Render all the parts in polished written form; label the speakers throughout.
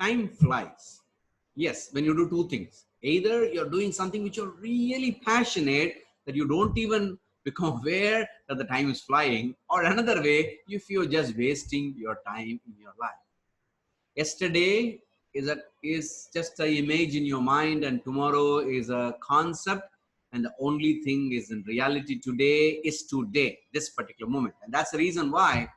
Speaker 1: Time flies. Yes, when you do two things. Either you're doing something which you're really passionate that you don't even become aware that the time is flying, or another way, if you're just wasting your time in your life. Yesterday is just an image in your mind, and tomorrow is a concept, and the only thing is in reality today is today, this particular moment. And that's the reason why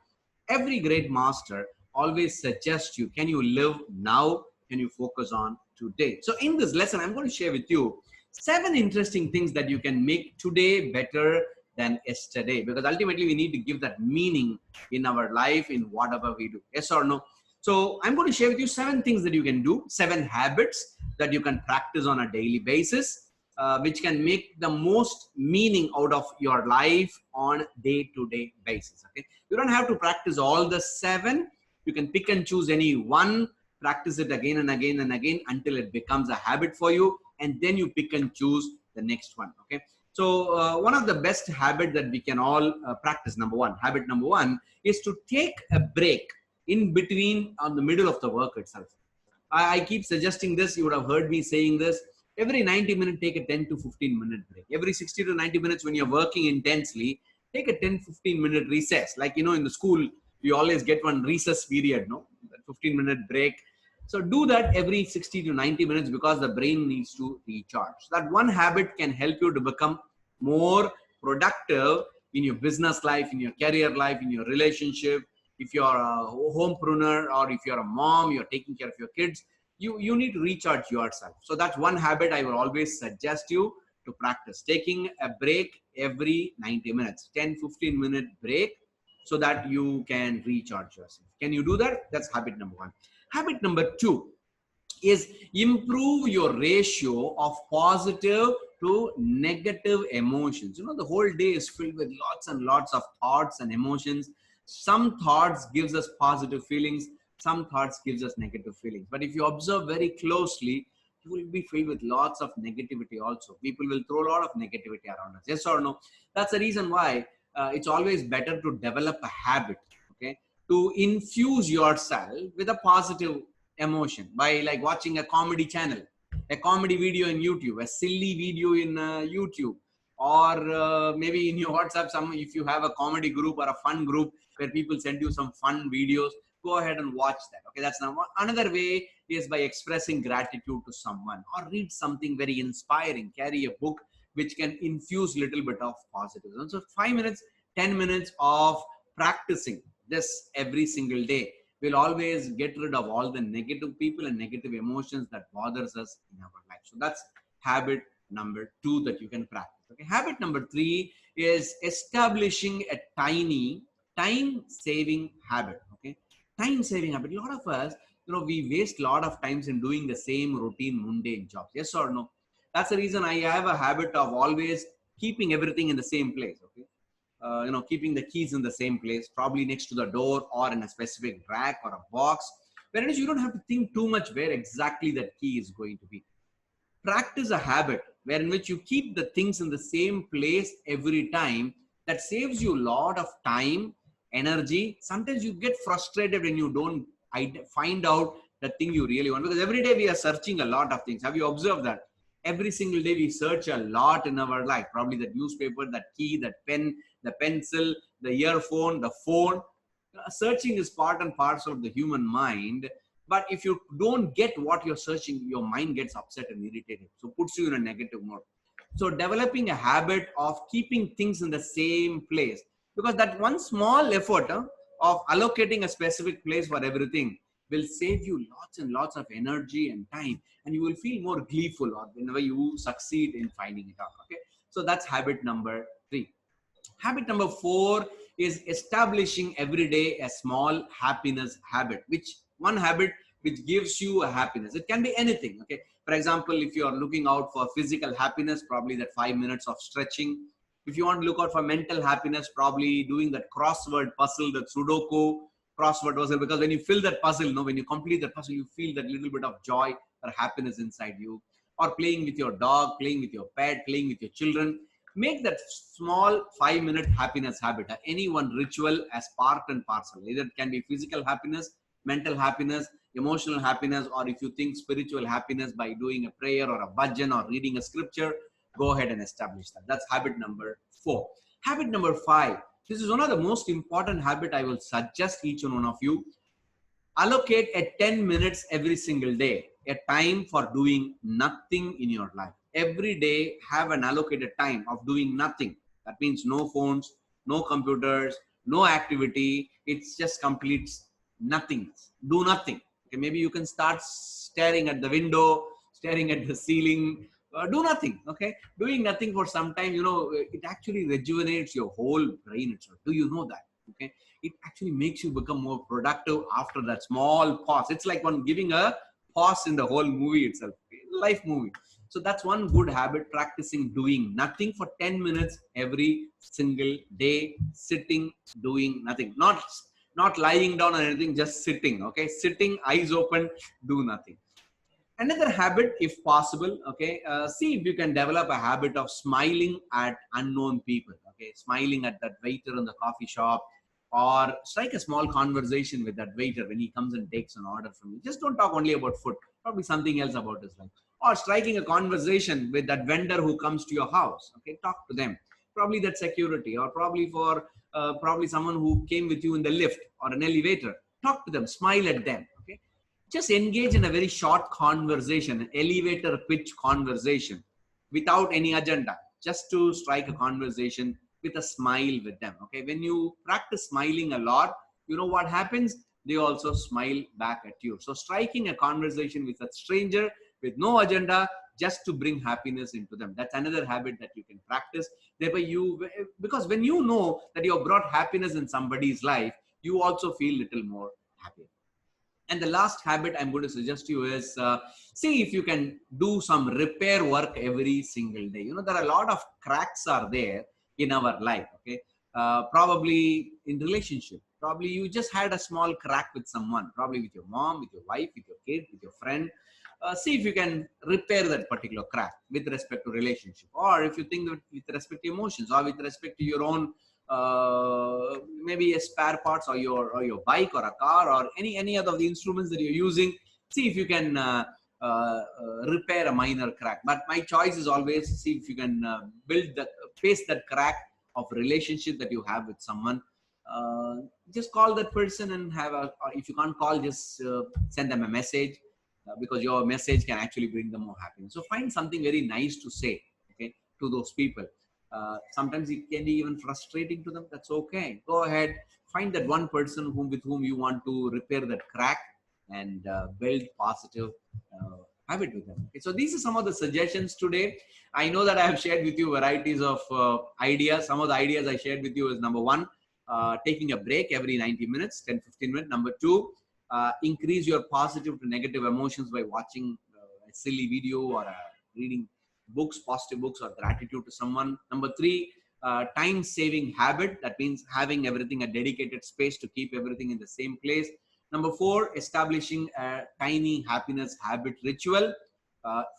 Speaker 1: every great master always suggests you, can you live now? Can you focus on today? So in this lesson, I'm going to share with you 7 interesting things that you can make today better than yesterday, because ultimately we need to give that meaning in our life in whatever we do. Yes or no? So I'm going to share with you 7 things that you can do, 7 habits that you can practice on a daily basis, which can make the most meaning out of your life on day-to-day basis. Okay, you don't have to practice all the 7. You can pick and choose any one, practice it again and again and again until it becomes a habit for you, and then you pick and choose the next one. Okay, so one of the best habits that we can all practice, habit number one is to take a break in between on the middle of the work itself. I keep suggesting this. You would have heard me saying this. Every 90 minutes, take a 10 to 15 minute break. Every 60 to 90 minutes when you're working intensely, take a 10-15 minute recess. Like, in the school, you always get one recess period, no? That 15-minute break. So do that every 60 to 90 minutes because the brain needs to recharge. That one habit can help you to become more productive in your business life, in your career life, in your relationship. If you're a homepreneur or if you're a mom, you're taking care of your kids, you need to recharge yourself. So that's one habit I will always suggest you to practice. Taking a break every 90 minutes, 10-15 minute break, so that you can recharge yourself. Can you do that? That's habit number one. Habit number two is improve your ratio of positive to negative emotions. The whole day is filled with lots and lots of thoughts and emotions. Some thoughts gives us positive feelings, some thoughts gives us negative feelings. But if you observe very closely, you will be filled with lots of negativity also. People will throw a lot of negativity around us. Yes or no? That's the reason why it's always better to develop a habit, okay, to infuse yourself with a positive emotion by like watching a comedy channel, a comedy video in YouTube, a silly video in YouTube, or maybe in your WhatsApp, if you have a comedy group or a fun group where people send you some fun videos, go ahead and watch that. Okay, that's number one. Another way is by expressing gratitude to someone, or read something very inspiring, carry a book which can infuse a little bit of positivism. So 5 minutes, 10 minutes of practicing this every single day will always get rid of all the negative people and negative emotions that bothers us in our life. So that's habit number two that you can practice. Okay, habit number three is establishing a tiny time-saving habit. Okay, time-saving habit. A lot of us, we waste a lot of times in doing the same routine, mundane jobs. Yes or no? That's the reason I have a habit of always keeping everything in the same place. Okay, keeping the keys in the same place, probably next to the door or in a specific rack or a box, whereas you don't have to think too much where exactly that key is going to be. Practice a habit where in which you keep the things in the same place every time. That saves you a lot of time, energy. Sometimes you get frustrated when you don't find out the thing you really want, because every day we are searching a lot of things. Have you observed that? Every single day we search a lot in our life, probably that newspaper, that key, that pen, the pencil, the earphone, the phone. Searching is part and parcel of the human mind. But if you don't get what you're searching, your mind gets upset and irritated. So puts you in a negative mode. So developing a habit of keeping things in the same place, because that one small effort of allocating a specific place for everything will save you lots and lots of energy and time, and you will feel more gleeful or whenever you succeed in finding it out. Okay, so that's habit number three. Habit number four is establishing every day a small happiness habit, one habit which gives you a happiness. It can be anything. Okay, for example, if you are looking out for physical happiness, probably that 5 minutes of stretching. If you want to look out for mental happiness, probably doing that crossword puzzle, that Sudoku crossword puzzle, because when you fill that puzzle, when you complete that puzzle, you feel that little bit of joy or happiness inside you. Or playing with your dog, playing with your pet, playing with your children. Make that small 5-minute happiness habit, any one ritual as part and parcel. Either it can be physical happiness, mental happiness, emotional happiness, or if you think spiritual happiness by doing a prayer or a bhajan or reading a scripture, go ahead and establish that. That's habit number 4. Habit number 5. This is one of the most important habit I will suggest each and one of you. Allocate a 10 minutes every single day, a time for doing nothing in your life. Every day, have an allocated time of doing nothing. That means no phones, no computers, no activity. It's just complete nothing. Do nothing. Okay, maybe you can start staring at the window, staring at the ceiling. Do nothing. Okay, doing nothing for some time. It actually rejuvenates your whole brain itself. Do you know that? Okay, it actually makes you become more productive after that small pause. It's like one giving a pause in the whole movie itself, life movie. So that's one good habit, practicing doing nothing for 10 minutes every single day, sitting, doing nothing, not lying down or anything, just sitting. Okay, sitting, eyes open, do nothing. Another habit, if possible, okay, see if you can develop a habit of smiling at unknown people. Okay, smiling at that waiter in the coffee shop, or strike a small conversation with that waiter when he comes and takes an order from you. Just don't talk only about food, probably something else about his life. Or striking a conversation with that vendor who comes to your house. Okay, talk to them. Probably that security, or probably someone who came with you in the lift or an elevator. Talk to them, smile at them. Okay, just engage in a very short conversation, an elevator pitch conversation without any agenda, just to strike a conversation with a smile with them. Okay, when you practice smiling a lot, you know what happens? They also smile back at you. So striking a conversation with a stranger with no agenda, just to bring happiness into them. That's another habit that you can practice. Thereby because when you know that you have brought happiness in somebody's life, you also feel little more happy. And the last habit I'm going to suggest to you is, see if you can do some repair work every single day. There are a lot of cracks are there in our life. Okay, probably in relationship, probably you just had a small crack with someone, probably with your mom, with your wife, with your kid, with your friend. See if you can repair that particular crack with respect to relationship, or if you think that with respect to emotions, or with respect to your own maybe a spare parts, or your bike or a car, or any other of the instruments that you're using. See if you can repair a minor crack. But my choice is always see if you can face that crack of relationship that you have with someone. Just call that person and or if you can't call, just send them a message, because your message can actually bring them more happiness. So find something very nice to say, okay, to those people. Sometimes it can be even frustrating to them. That's okay. Go ahead, find that one person with whom you want to repair that crack, and build positive habit with them. Okay, so these are some of the suggestions today. I know that I have shared with you varieties of ideas. Some of the ideas I shared with you is, number one, taking a break every 90 minutes, 10-15 minutes. Number two, increase your positive to negative emotions by watching a silly video, or reading books, positive books, or gratitude to someone. Number three, time-saving habit. That means having everything a dedicated space to keep everything in the same place. Number four, establishing a tiny happiness habit ritual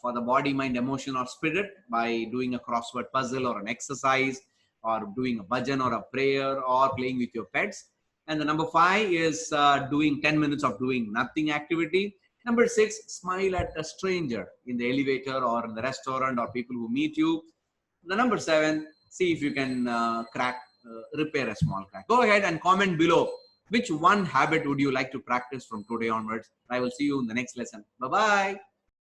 Speaker 1: for the body, mind, emotion, or spirit, by doing a crossword puzzle, or an exercise, or doing a bhajan or a prayer, or playing with your pets. And the number five is doing 10 minutes of doing nothing activity. Number six, smile at a stranger in the elevator or in the restaurant, or people who meet you. The number seven, see if you can repair a small crack. Go ahead and comment below. Which one habit would you like to practice from today onwards? I will see you in the next lesson. Bye-bye.